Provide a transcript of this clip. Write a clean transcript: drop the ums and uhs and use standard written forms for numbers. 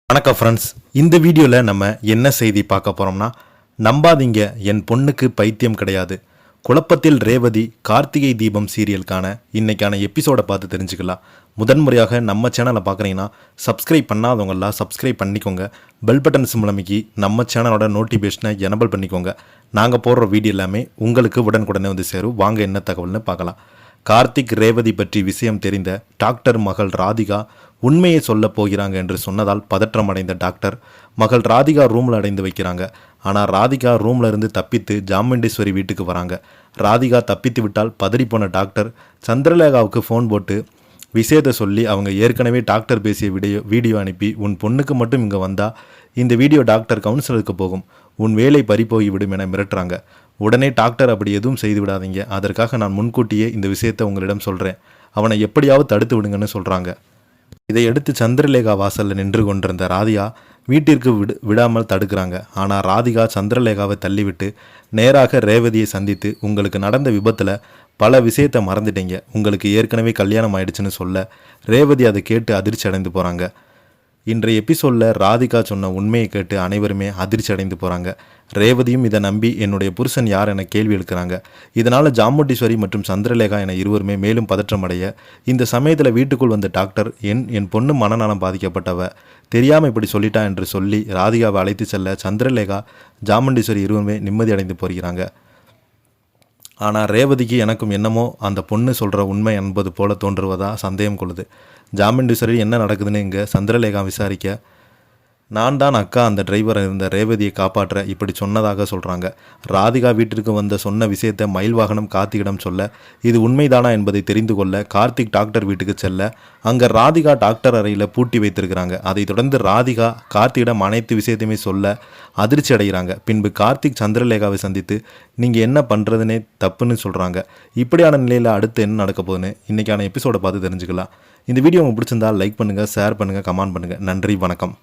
வணக்கம் ஃப்ரெண்ட்ஸ், இந்த வீடியோவில் நம்ம என்ன செய்தி பார்க்க போகிறோம்னா, நம்பாதீங்க என் பொண்ணுக்கு பைத்தியம் கிடையாது. குழப்பத்தில் ரேவதி கார்த்திகை தீபம் சீரியலுக்கான இன்னைக்கான எபிசோடை பார்த்து தெரிஞ்சுக்கலாம். முதன்முறையாக நம்ம சேனலை பார்க்குறீங்கன்னா சப்ஸ்கிரைப் பண்ணாதவங்களாம் சப்ஸ்கிரைப் பண்ணிக்கோங்க. பெல் பட்டன் சிம்லமிக்கி நம்ம சேனலோட நோட்டிஃபிகேஷனை எனபிள் பண்ணிக்கோங்க. நாங்கள் போடுற வீடியோ எல்லாமே உங்களுக்கு உடனுக்குடனே வந்து சேரும். வாங்க என்ன தகவல்னு பார்க்கலாம். கார்த்திக் ரேவதி பற்றி விஷயம் தெரிந்த டாக்டர் மகள் ராதிகா உண்மையை சொல்ல போகிறாங்க என்று சொன்னதால் பதற்றம் அடைந்த டாக்டர் மகள் ராதிகா ரூமில் அடைந்து வைக்கிறாங்க. ஆனால் ராதிகா ரூமில் இருந்து தப்பித்து ஜாமுண்டீஸ்வரி வீட்டுக்கு வராங்க. ராதிகா தப்பித்து விட்டால் பதறிப்போன டாக்டர் சந்திரலேகாவுக்கு ஃபோன் போட்டு விஷயத்தை சொல்லி அவங்க ஏற்கனவே டாக்டர் பேசிய வீடியோ அனுப்பி, உன் பொண்ணுக்கு மட்டும் இங்கே வந்தால் இந்த வீடியோ டாக்டர் கவுன்சிலருக்கு போகும், உன் வேலை பறிப்போய் விடும் என மிரட்டுறாங்க. உடனே டாக்டர் அப்படி எதுவும் செய்து விடாதீங்க, அதற்காக நான் முன்கூட்டியே இந்த விஷயத்தை உங்களிடம் சொல்கிறேன், அவனை எப்படியாவது தடுத்து விடுங்கன்னு சொல்கிறாங்க. இதையடுத்து சந்திரலேகா வாசலில் நின்று கொண்டிருந்த ராதிகா வீட்டிற்கு விடாமல் தடுக்கிறாங்க. ஆனால் ராதிகா சந்திரலேகாவை தள்ளிவிட்டு நேராக ரேவதியை சந்தித்து, உங்களுக்கு நடந்த விபத்தில் பல விஷயத்தை மறந்துட்டீங்க, உங்களுக்கு ஏற்கனவே கல்யாணம் ஆயிடுச்சுன்னு சொல்ல ரேவதி அதை கேட்டு அதிர்ச்சி அடைந்து போகிறாங்க. இன்றைய எபிசோடில் ராதிகா சொன்ன உண்மையை கேட்டு அனைவருமே அதிர்ச்சி அடைந்து போகிறாங்க. ரேவதியும் இதை நம்பி என்னுடைய புருஷன் யார் என கேள்வி எழுக்கிறாங்க. இதனால் ஜாமுண்டீஸ்வரி மற்றும் சந்திரலேகா என இருவருமே மேலும் பதற்றம் அடைய, இந்த சமயத்தில் வீட்டுக்குள் வந்த டாக்டர் என் பொண்ணு மனநலம் பாதிக்கப்பட்டவ, தெரியாமல் இப்படி சொல்லிட்டா என்று சொல்லி ராதிகாவை அழைத்து செல்ல சந்திரலேகா ஜாமுண்டீஸ்வரி இருவருமே நிம்மதி அடைந்து போகிறாங்க. ஆனால் ரேவதிக்கு எனக்கும் என்னமோ அந்த பொண்ணு சொல்கிற உண்மை என்பது போல தோன்றுவதா சந்தேகம் கொள்ளுது. ஜாமுண்டீஸ்வரி என்ன நடக்குதுன்னு இங்கே சந்திரலேகா விசாரிக்க, நான் தான் அக்கா அந்த டிரைவரை இருந்த ரேவதியை காப்பாற்ற இப்படி சொன்னதாக சொல்கிறாங்க. ராதிகா வீட்டிற்கு வந்த சொன்ன விஷயத்தை மயில் வாகனம் கார்த்திகிடம் சொல்ல, இது உண்மைதானா என்பதை தெரிந்து கொள்ள கார்த்திக் டாக்டர் வீட்டுக்கு செல்ல, அங்கே ராதிகா டாக்டர் அறையில் பூட்டி வைத்திருக்கிறாங்க. அதைத் தொடர்ந்து ராதிகா கார்த்திகிடம் அனைத்து விஷயத்தையுமே சொல்ல அதிர்ச்சி அடைகிறாங்க. பின்பு கார்த்திக் சந்திரலேகாவை சந்தித்து, நீங்கள் என்ன பண்ணுறதுனே தப்புன்னு சொல்கிறாங்க. இப்படியான நிலையில் அடுத்து என்ன நடக்க போகுதுன்னு இன்றைக்கான எபிசோடை பார்த்து தெரிஞ்சுக்கலாம். இந்த வீடியோ உங்களுக்கு பிடிச்சிருந்தால் லைக் பண்ணுங்கள், ஷேர் பண்ணுங்கள், கமெண்ட் பண்ணுங்கள். நன்றி, வணக்கம்.